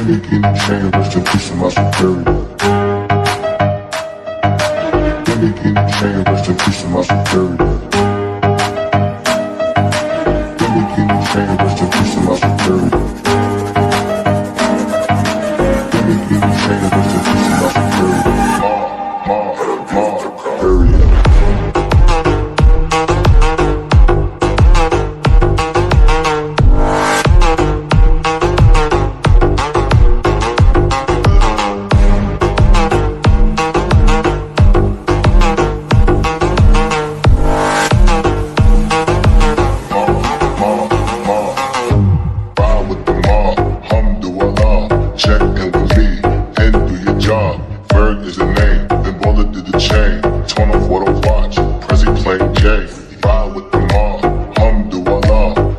me keep the chain, rest in peace to my superior. Let me keep the chain, rest in peace to my superior. Let me keep the chain, rest in peace to my superior. Let me keep the chain, rest in peace to my superior. Period.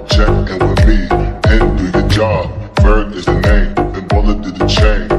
Check in with me and do your job. Berg is the name, then bullet did the chain.